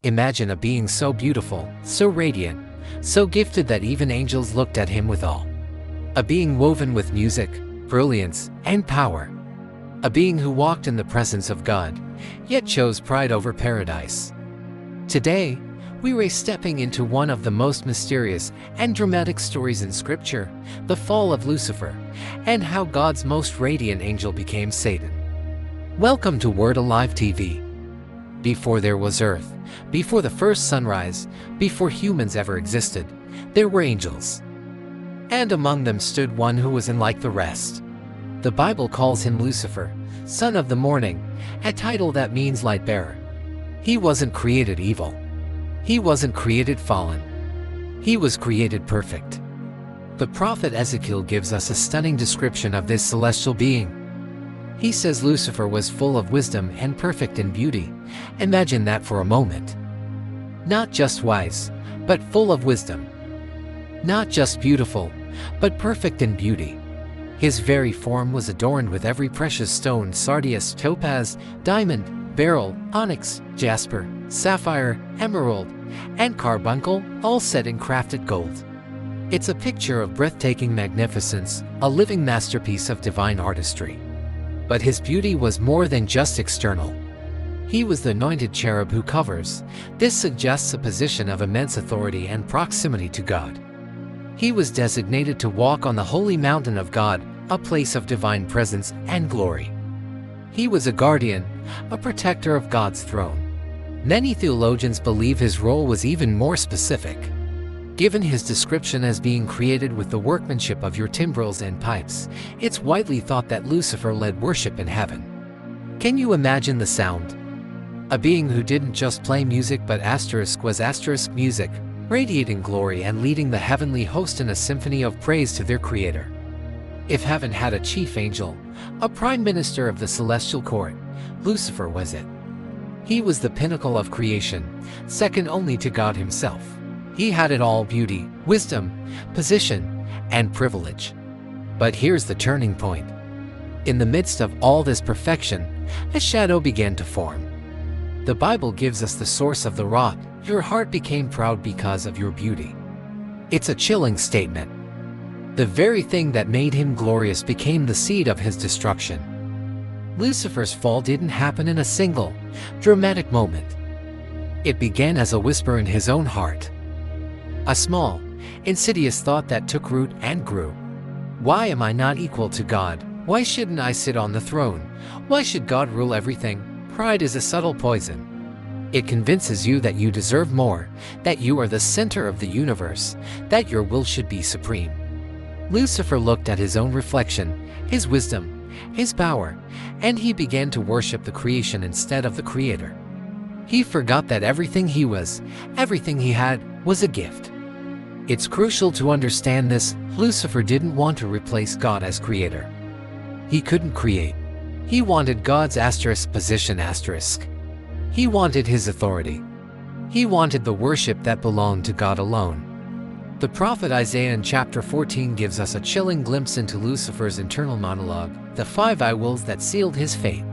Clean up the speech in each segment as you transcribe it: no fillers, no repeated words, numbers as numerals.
Imagine a being so beautiful, so radiant, so gifted that even angels looked at him with awe. A being woven with music, brilliance, and power. A being who walked in the presence of God, yet chose pride over paradise. Today, we race stepping into one of the most mysterious and dramatic stories in Scripture, the fall of Lucifer, and how God's most radiant angel became Satan. Welcome to Word Alive TV. Before there was earth, before the first sunrise, before humans ever existed, there were angels. And among them stood one who was unlike the rest. The Bible calls him Lucifer, son of the morning, a title that means light bearer. He wasn't created evil. He wasn't created fallen. He was created perfect. The prophet Ezekiel gives us a stunning description of this celestial being. He says Lucifer was full of wisdom and perfect in beauty. Imagine that for a moment. Not just wise, but full of wisdom. Not just beautiful, but perfect in beauty. His very form was adorned with every precious stone: sardius, topaz, diamond, beryl, onyx, jasper, sapphire, emerald, and carbuncle, all set in crafted gold. It's a picture of breathtaking magnificence, a living masterpiece of divine artistry. But his beauty was more than just external. He was the anointed cherub who covers. This suggests a position of immense authority and proximity to God. He was designated to walk on the holy mountain of God, a place of divine presence and glory. He was a guardian, a protector of God's throne. Many theologians believe his role was even more specific. Given his description as being created with the workmanship of your timbrels and pipes, it's widely thought that Lucifer led worship in heaven. Can you imagine the sound? A being who didn't just play music but was music, radiating glory and leading the heavenly host in a symphony of praise to their Creator. If heaven had a chief angel, a prime minister of the celestial court, Lucifer was it. He was the pinnacle of creation, second only to God himself. He had it all: beauty, wisdom, position, and privilege. But here's the turning point. In the midst of all this perfection, a shadow began to form. The Bible gives us the source of the rot: your heart became proud because of your beauty. It's a chilling statement. The very thing that made him glorious became the seed of his destruction. Lucifer's fall didn't happen in a single, dramatic moment. It began as a whisper in his own heart. A small, insidious thought that took root and grew. Why am I not equal to God? Why shouldn't I sit on the throne? Why should God rule everything? Pride is a subtle poison. It convinces you that you deserve more, that you are the center of the universe, that your will should be supreme. Lucifer looked at his own reflection, his wisdom, his power, and he began to worship the creation instead of the Creator. He forgot that everything he was, everything he had, was a gift. It's crucial to understand this. Lucifer didn't want to replace God as Creator. He couldn't create. He wanted God's position. He wanted his authority. He wanted the worship that belonged to God alone. The prophet Isaiah in chapter 14 gives us a chilling glimpse into Lucifer's internal monologue, the 5 I wills that sealed his fate.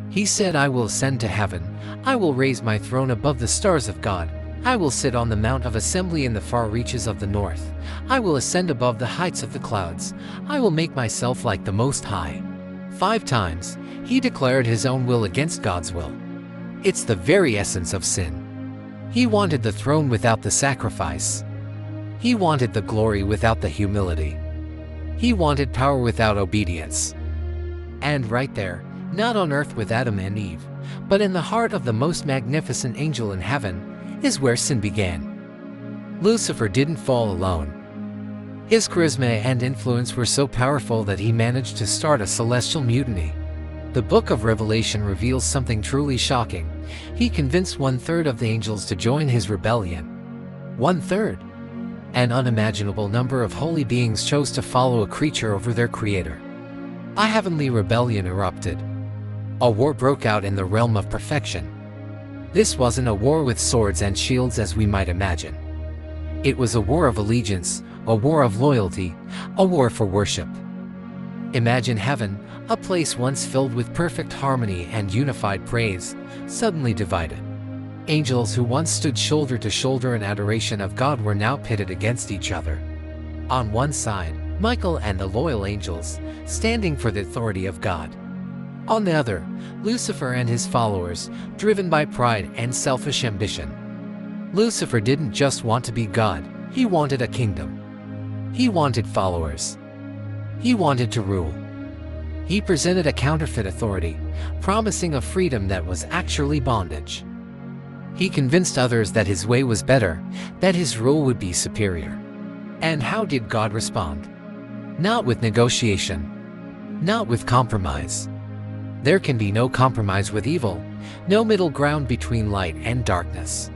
He said, "I will ascend to heaven. I will raise my throne above the stars of God. I will sit on the mount of assembly in the far reaches of the north. I will ascend above the heights of the clouds. I will make myself like the Most High." 5 times, he declared his own will against God's will. It's the very essence of sin. He wanted the throne without the sacrifice. He wanted the glory without the humility. He wanted power without obedience. And right there, not on earth with Adam and Eve, but in the heart of the most magnificent angel in heaven, is where sin began. Lucifer didn't fall alone. His charisma and influence were so powerful that he managed to start a celestial mutiny. The book of Revelation reveals something truly shocking. He convinced 1/3 of the angels to join his rebellion. 1/3. An unimaginable number of holy beings chose to follow a creature over their Creator. A heavenly rebellion erupted. A war broke out in the realm of perfection. This wasn't a war with swords and shields as we might imagine. It was a war of allegiance, a war of loyalty, a war for worship. Imagine heaven, a place once filled with perfect harmony and unified praise, suddenly divided. Angels who once stood shoulder to shoulder in adoration of God were now pitted against each other. On one side, Michael and the loyal angels, standing for the authority of God. On the other, Lucifer and his followers, driven by pride and selfish ambition. Lucifer didn't just want to be God, he wanted a kingdom. He wanted followers. He wanted to rule. He presented a counterfeit authority, promising a freedom that was actually bondage. He convinced others that his way was better, that his rule would be superior. And how did God respond? Not with negotiation. Not with compromise. There can be no compromise with evil, no middle ground between light and darkness.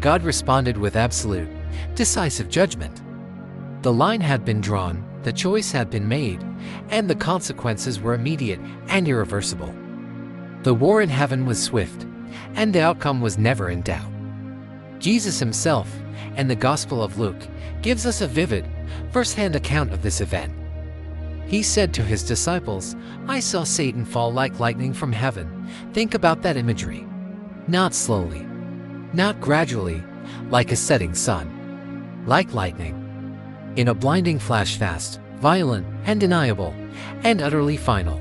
God responded with absolute, decisive judgment. The line had been drawn, the choice had been made, and the consequences were immediate and irreversible. The war in heaven was swift, and the outcome was never in doubt. Jesus himself, and the Gospel of Luke, gives us a vivid, first-hand account of this event. He said to his disciples, "I saw Satan fall like lightning from heaven." Think about that imagery. Not slowly, not gradually, like a setting sun. Like lightning. In a blinding flash, fast, violent, undeniable, and utterly final.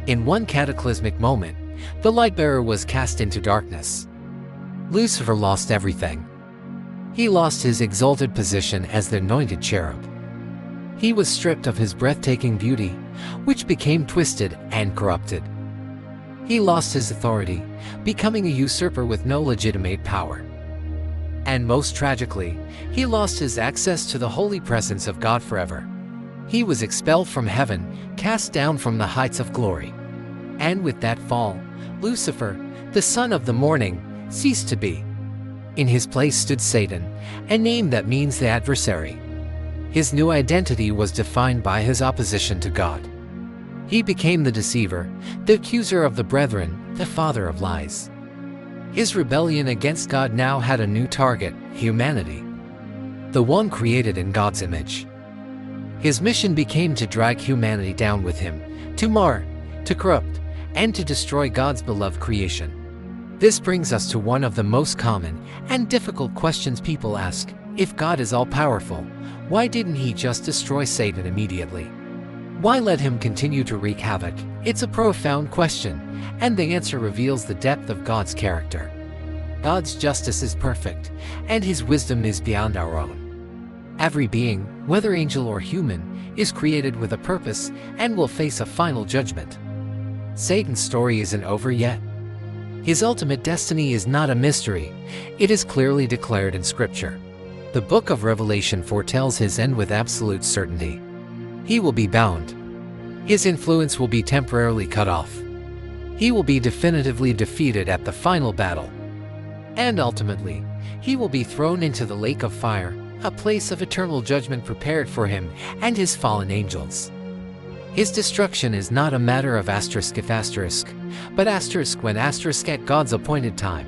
In one cataclysmic moment, the light-bearer was cast into darkness. Lucifer lost everything. He lost his exalted position as the anointed cherub. He was stripped of his breathtaking beauty, which became twisted and corrupted. He lost his authority, becoming a usurper with no legitimate power. And most tragically, he lost his access to the holy presence of God forever. He was expelled from heaven, cast down from the heights of glory. And with that fall, Lucifer, the son of the morning, ceased to be. In his place stood Satan, a name that means the adversary. His new identity was defined by his opposition to God. He became the deceiver, the accuser of the brethren, the father of lies. His rebellion against God now had a new target, humanity. The one created in God's image. His mission became to drag humanity down with him, to mar, to corrupt, and to destroy God's beloved creation. This brings us to one of the most common and difficult questions people ask. If God is all-powerful, why didn't he just destroy Satan immediately? Why let him continue to wreak havoc? It's a profound question, and the answer reveals the depth of God's character. God's justice is perfect, and his wisdom is beyond our own. Every being, whether angel or human, is created with a purpose and will face a final judgment. Satan's story isn't over yet. His ultimate destiny is not a mystery. It is clearly declared in Scripture. The book of Revelation foretells his end with absolute certainty. He will be bound. His influence will be temporarily cut off. He will be definitively defeated at the final battle. And ultimately, he will be thrown into the lake of fire, a place of eternal judgment prepared for him and his fallen angels. His destruction is not a matter of asterisk if asterisk, but asterisk when asterisk at God's appointed time.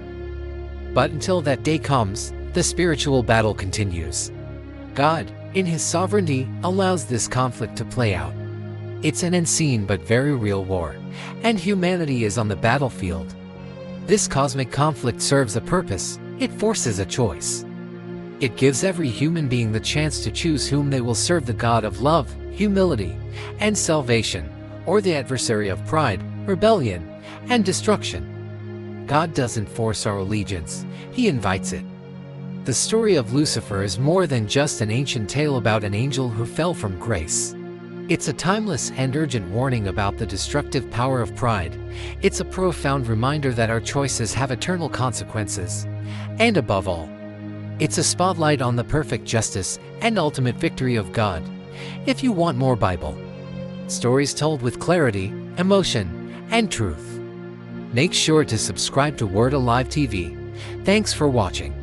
But until that day comes, the spiritual battle continues. God, in his sovereignty, allows this conflict to play out. It's an unseen but very real war, and humanity is on the battlefield. This cosmic conflict serves a purpose. It forces a choice. It gives every human being the chance to choose whom they will serve: the God of love, humility, and salvation, or the adversary of pride, rebellion, and destruction. God doesn't force our allegiance, he invites it. The story of Lucifer is more than just an ancient tale about an angel who fell from grace. It's a timeless and urgent warning about the destructive power of pride. It's a profound reminder that our choices have eternal consequences. And above all, it's a spotlight on the perfect justice and ultimate victory of God. If you want more Bible stories told with clarity, emotion, and truth, make sure to subscribe to Word Alive TV. Thanks for watching.